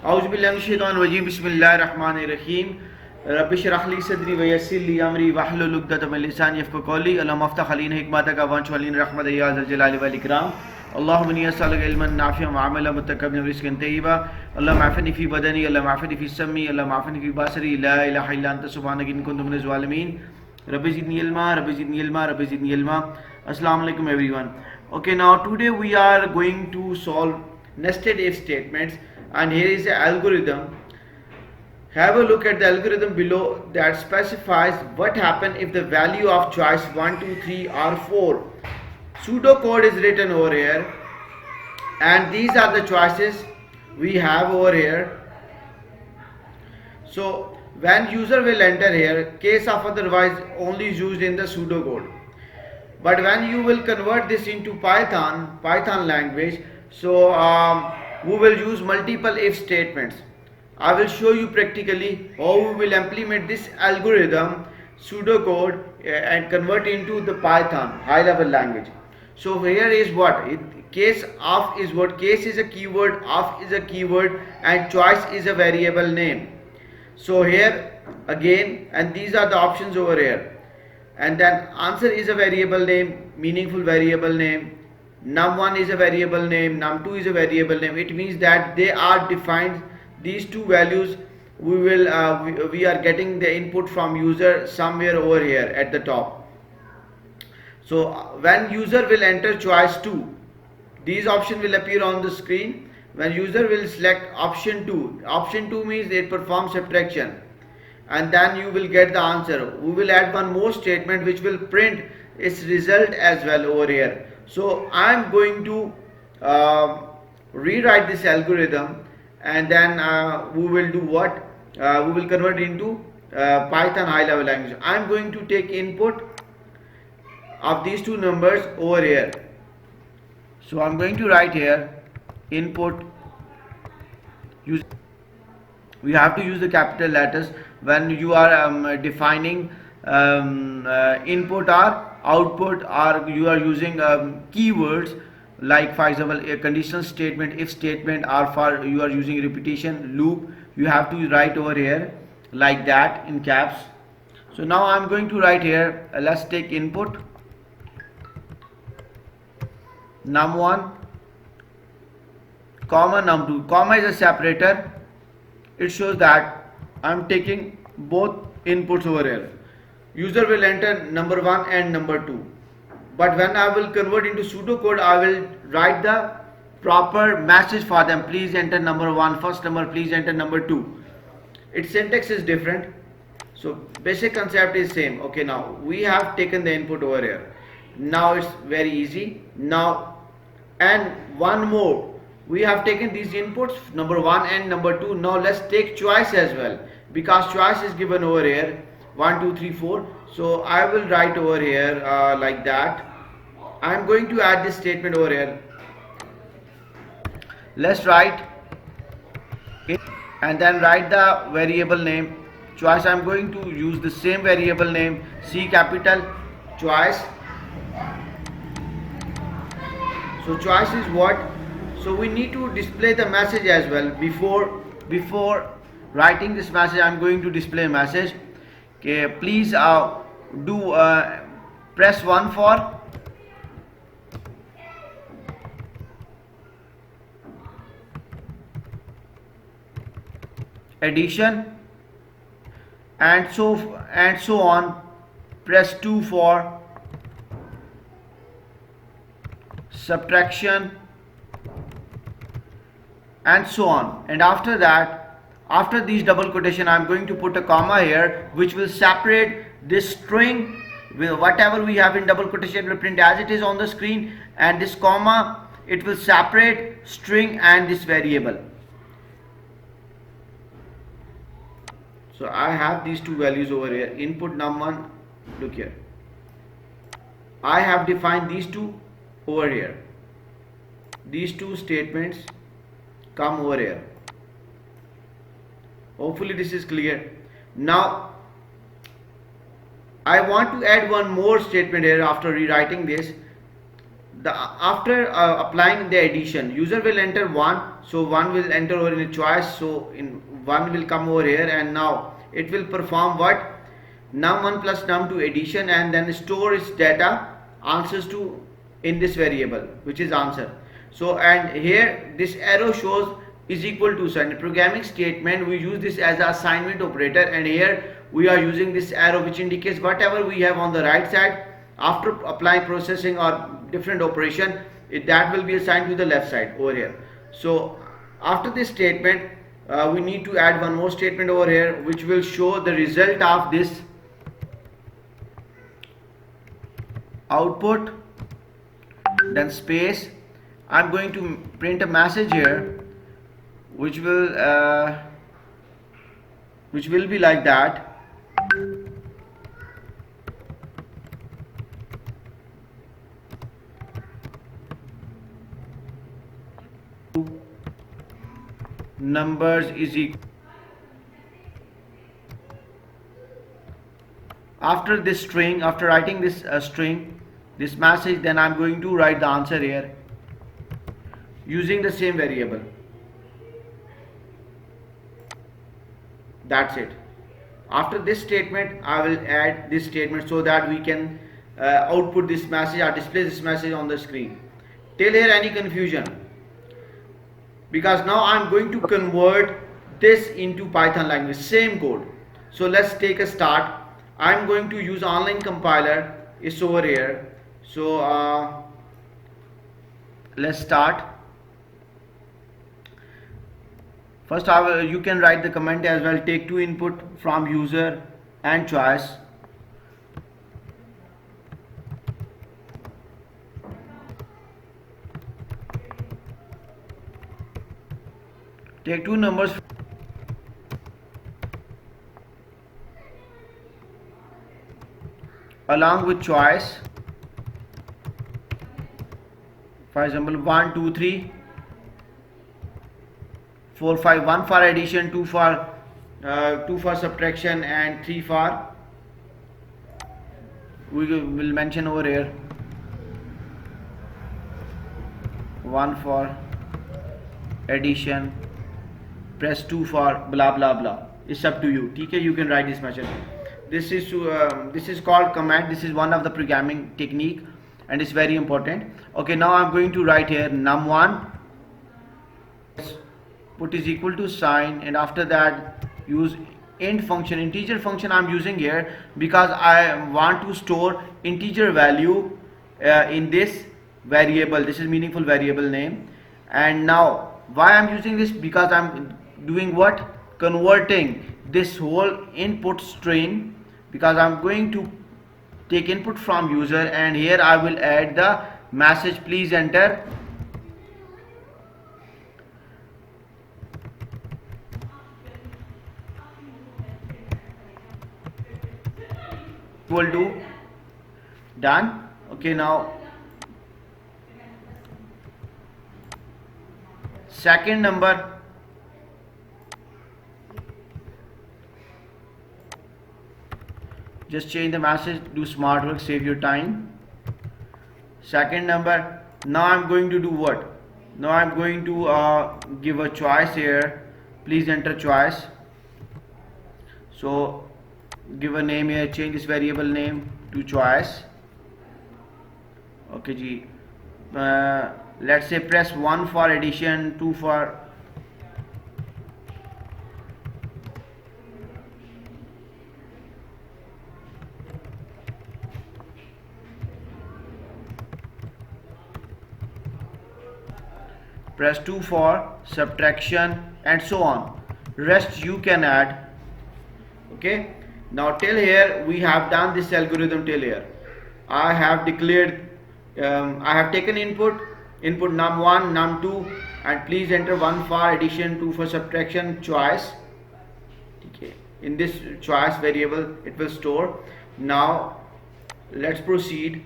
औज़ुबिल्लाहिमिनश्शैतानिर्रजीम बिस्मिल्लाहिर्रहमानिर्रहीम रब्बि इश्रह ली सदरी व यस्सिर ली अमरी वहलुल उक़दतम मिन लिसानी यफ़क़हू क़ौली अल्लाहुम्मा अफ़्तह अलैना हिकमतक वंशुर रहमतक या ज़ल जलाली वल इकराम अल्लाहुम्मा इन्नी अस्अलुका इल्मन नाफ़िअन व अमलन मुतक़ब्बलन व रिज़्क़न तय्यिबा अल्लाहुम्मा आफ़िनी फ़ी बदनी अल्लाहुम्मा आफ़िनी फ़ी सम्मी अल्लाहुम्मा आफ़िनी फ़ी बसरी ला इलाहा इल्ला अंता सुब्हानक इन्नी कुन्तु मिनज़ ज़ालिमीन rabbi ज़िदनी इल्मा rabbi ज़िदनी इल्मा rabbi ज़िदनी इल्मा. Assalamu alaikum everyone. Okay, now today we are going to solve nested if statements, and here is the algorithm. Have a look at the algorithm below that specifies what happens if the value of choice 1, 2, 3 or 4. Pseudocode is written over here, and these are the choices we have over here. So when user will enter here, case of otherwise only is used in the pseudocode. But when you will convert this into Python language, so we will use multiple if statements. I will show you practically how we will implement this algorithm pseudocode and convert into the Python high level language. So here is what case of is what case is a keyword, of is a keyword, and choice is a variable name. So here again, and these are the options over here. And then answer is a variable name, meaningful variable name. Num1 is a variable name, num2 is a variable name. It means that they are defined. These two values we are getting the input from user somewhere over here at the top. So when user will enter choice 2, these options will appear on the screen. When user will select option 2 means it performs subtraction, and then you will get the answer. We will add one more statement which will print its result as well over here. So I am going to rewrite this algorithm, and then we will do what? We will convert into Python high level language. I am going to take input of these two numbers over here. So I am going to write here input. We have to use the capital letters when you are defining input or output, or you are using keywords like, for example, a conditional statement, if statement, or for you are using repetition loop. You have to write over here like that in caps. So now I am going to write here, let's take input num1 comma num2. Comma is a separator. It shows that I am taking both inputs over here. User will enter number 1 and number 2. But when I will convert into pseudocode, I will write the proper message for them. Please enter number 1, first number, please enter number 2. Its syntax is different. So basic concept is same. Okay, now we have taken the input over here. Now it's very easy. Now, and one more. We have taken these inputs, number 1 and number 2. Now let's take choice as well, because choice is given over here 1, 2, 3, 4. So I will write over here like that. I am going to add this statement over here. Let's write it and then write the variable name choice. I am going to use the same variable name, C capital choice. So choice is what? So we need to display the message as well. Before writing this message, I am going to display a message. Okay, please press 1 for addition, and so on. Press 2 for subtraction, and so on. And after that, after these double quotation, I am going to put a comma here which will separate this string with whatever we have in double quotation will print as it is on the screen, and this comma, it will separate string and this variable. So I have these two values over here, input num1. Look here, I have defined these two over here. These two statements come over here. Hopefully this is clear. Now I want to add one more statement here after rewriting this. after applying the addition, user will enter 1, so 1 will enter over in a choice, so in 1 will come over here, and now it will perform what, num1 plus num2 addition, and then store its data answers to in this variable, which is answer. So and here this arrow shows is equal to. So in the programming statement we use this as an assignment operator, and here we are using this arrow which indicates whatever we have on the right side after applying processing or different operation, that will be assigned to the left side over here. So after this statement we need to add one more statement over here which will show the result of this output, then space. I'm going to print a message here which will be like that. Numbers is equal. After this string, after writing this string, this message, then I'm going to write the answer here using the same variable. That's it. After this statement I will add this statement so that we can output this message or display this message on the screen. Till here any confusion? Because now I'm going to convert this into Python language, same code. So let's take a start. I'm going to use online compiler, it's over here. So let's start. First you can write the comment as well. Take two input from user and choice. Take two numbers along with choice. For example, 1, 2, 3, 4, 5. 1 for addition, 2 for subtraction, and 3 for, we will mention over here, 1 for addition, press 2 for blah blah blah. It's up to you. Okay, you can write this message. This is called command. This is one of the programming technique and it's very important. Okay, now I'm going to write here num1 put is equal to sign, and after that use int function, integer function I'm using here because I want to store integer value in this variable. This is meaningful variable name. And now why I'm using this, because I'm doing what, converting this whole input string, because I'm going to take input from user, and here I will add the message please enter equal to done. Okay, now second number, just change the message, do smart work, save your time. Second number, now I'm going to do what, now I'm going to give a choice here, please enter choice. So give a name here, change this variable name to choice. Okay ji, let's say press 1 for addition, 2 for press 2 for subtraction, and so on. Rest you can add. Okay, now till here we have done this algorithm. Till here I have declared I have taken input num1 num2 and please enter 1 for addition, 2 for subtraction, choice. Okay, in this choice variable it will store. Now let's proceed.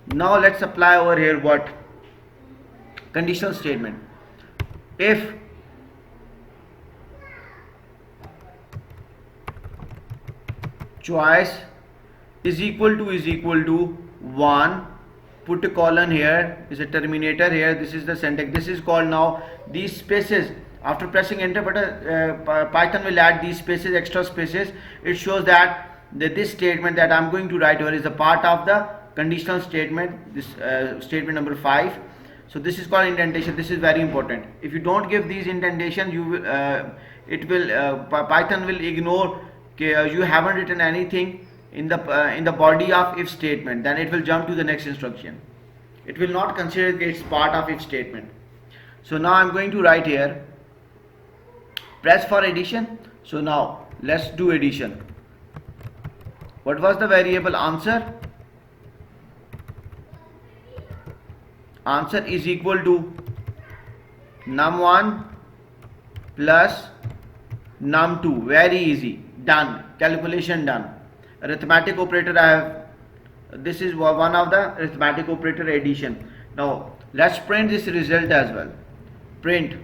Now let's apply over here what, conditional statement. If choice is equal to 1, put a colon here, is a terminator here, this is the syntax. This is called now these spaces. After pressing enter button, Python will add these spaces, extra spaces. It shows that this statement that I'm going to write here is a part of the conditional statement, this statement number 5. So this is called indentation. This is very important. If you don't give these indentation, you will Python will ignore you haven't written anything in the body of if statement. Then it will jump to the next instruction. It will not consider it's part of if statement. So now I'm going to write here, press for addition. So now let's do addition. What was the variable answer? Answer is equal to num1 plus num2. Very easy. Done. Calculation done. Arithmetic operator I have. This is one of the arithmetic operator addition. Now let's print this result as well. Print.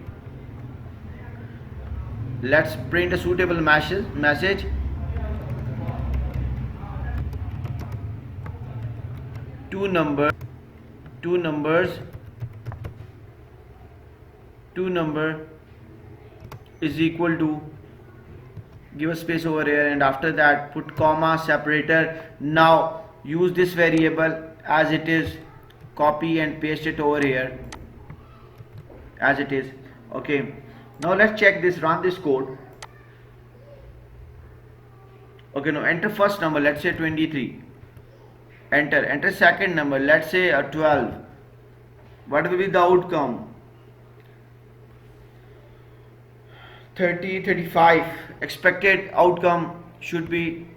Let's print a suitable message. Two number is equal to, give a space over here, and after that put comma separator. Now use this variable as it is, copy and paste it over here as it is. Okay, now let's check this, run this code. Okay, now enter first number, let's say 23. Enter second number, let's say 12. What will be the outcome? 30, 35. Expected outcome should be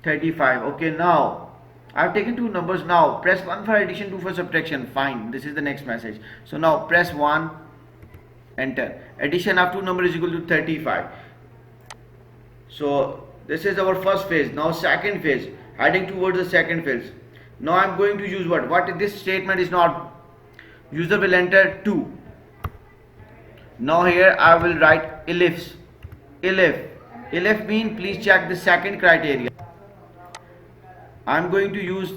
35. Okay, now I've taken two numbers. Now press 1 for addition, 2 for subtraction. Fine, this is the next message. So now press 1, enter. Addition of two numbers is equal to 35. So this is our first phase. Now second phase, heading towards the second phase. Now I'm going to use what this statement is not. User will enter 2. Now here I will write elif. Elif mean please check the second criteria. I'm going to use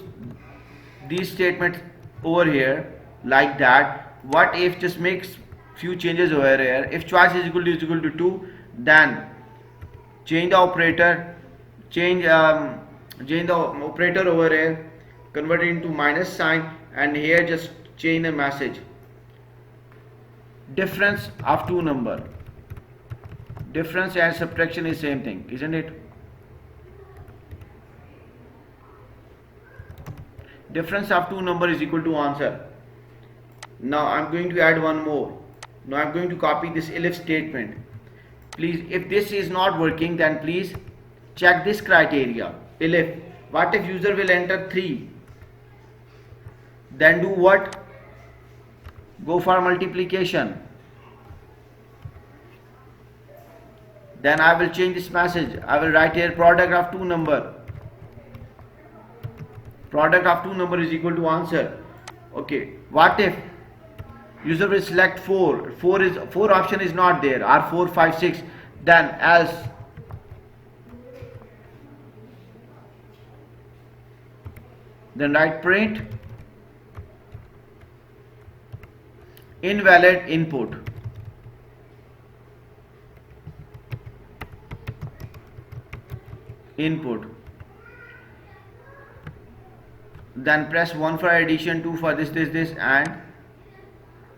these statements over here like that. What if, just makes few changes over here. If choice is equal to 2, then change the operator, change the operator over here, convert it into minus sign, and here just change the message. Difference of two number. Difference and subtraction is same thing, isn't it? Difference of two number is equal to answer. Now I'm going to add one more. Now I'm going to copy this elif statement. Please, if this is not working, then please check this criteria. Elif. What if user will enter 3? Then do what? Go for multiplication. Then I will change this message. I will write here product of two number. Product of two number is equal to answer. Okay. What if user will select 4? 4 option is not there. Or 4, 5, 6. Then else. Then write print invalid input. Then press 1 for addition, 2 for this, and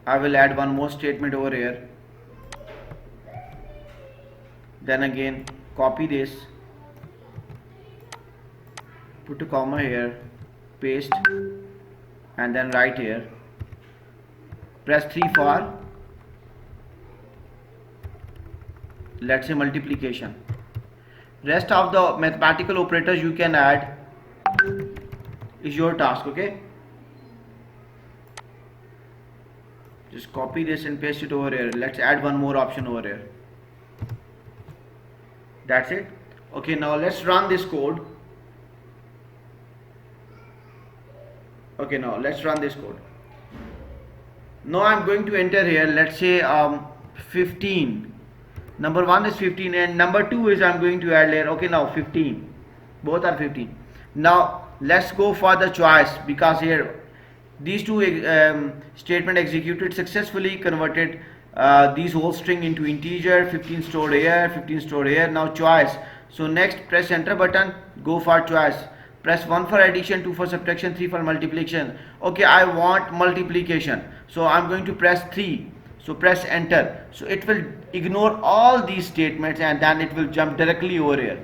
I will add one more statement over here. Then again copy this, put a comma here, paste, and then write here. Press 3 for, let's say, multiplication. Rest of the mathematical operators you can add, is your task. Okay, just copy this and paste it over here. Let's add one more option over here. That's it. Okay, now let's run this code. Okay, now let's run this code. Now I'm going to enter here, let's say 15. Number 1 is 15 and number 2 is I'm going to add here. Okay, now 15. Both are 15. Now let's go for the choice, because here These two statement executed successfully converted these whole string into integer. 15 stored here, 15 stored here. Now choice. So next press enter button, go for choice. Press 1 for addition, 2 for subtraction, 3 for multiplication. Okay, I want multiplication, so I'm going to press 3. So press enter. So it will ignore all these statements and then it will jump directly over here.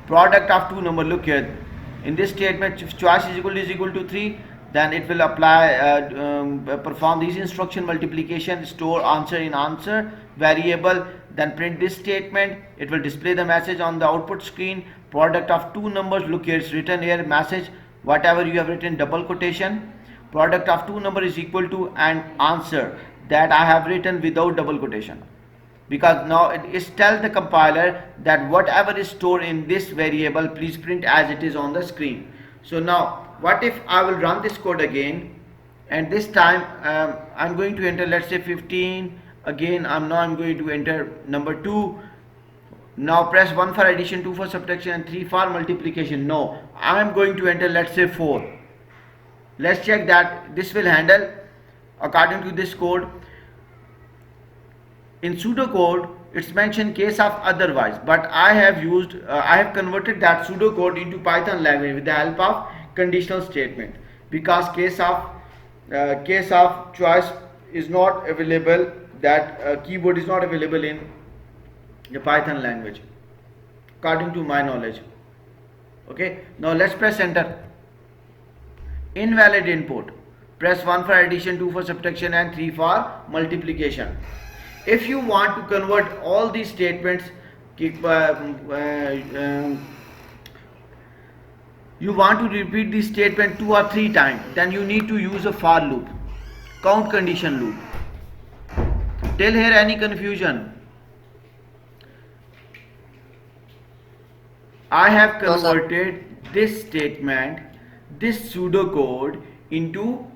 Product of two number, look here, in this statement if choice is equal to 3, then it will apply perform these instruction: multiplication, store answer in answer variable, then print this statement. It will display the message on the output screen. Product of two numbers, look here, it's written here, message, whatever you have written, double quotation. Product of two number is equal to and answer, that I have written without double quotation, because now it is tell the compiler that whatever is stored in this variable, please print as it is on the screen. So now what if I will run this code again, and this time I'm going to enter, let's say 15 again. I'm going to enter number 2. Now press 1 for addition, 2 for subtraction, and 3 for multiplication. No, I'm going to enter, let's say 4. Let's check that this will handle according to this code. In pseudocode it's mentioned case of otherwise, but I have converted that pseudocode into Python language with the help of conditional statement, because case of choice is not available, that keyword is not available in the Python language according to my knowledge. Okay, now let's press enter. Invalid input. Press 1 for addition, 2 for subtraction, and 3 for multiplication. If you want to convert all these statements, you want to repeat this statement 2 or 3 times, then you need to use a for loop, count condition loop. Till here any confusion? I have converted this statement, this pseudocode, into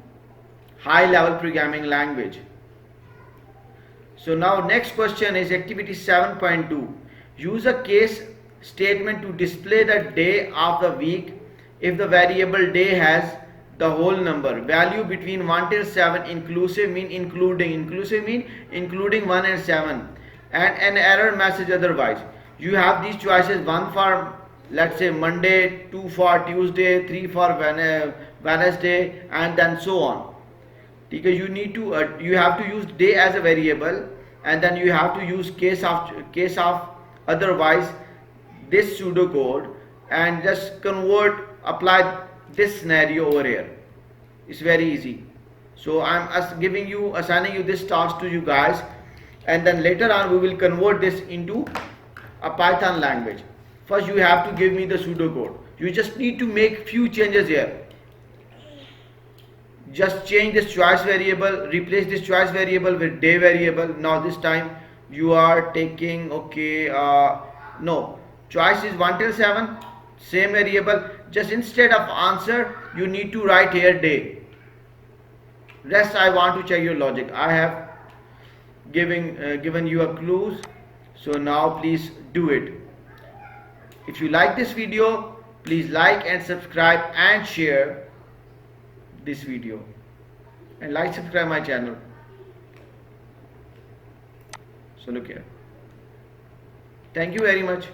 high level programming language. So now next question is activity 7.2. Use a case statement to display the day of the week if the variable day has the whole number value between 1 till 7, inclusive mean including 1 and 7, and an error message otherwise. You have these choices: 1 for, let's say, Monday, 2 for Tuesday, 3 for Wednesday, and then so on. Because you have to use day as a variable, and then you have to use case of otherwise, this pseudocode, and just apply this scenario over here. It's very easy. So I'm assigning you this task to you guys, and then later on we will convert this into a Python language. First you have to give me the pseudocode. You just need to make few changes here. Just change this choice variable, replace this choice variable with day variable. Now this time you are taking, no, choice is 1 till 7, same variable. Just instead of answer you need to write here day. Rest I want to check your logic. I have given you a clues, so now please do it. If you like this video, please like and subscribe and share this video, and subscribe my channel. So look here. Thank you very much.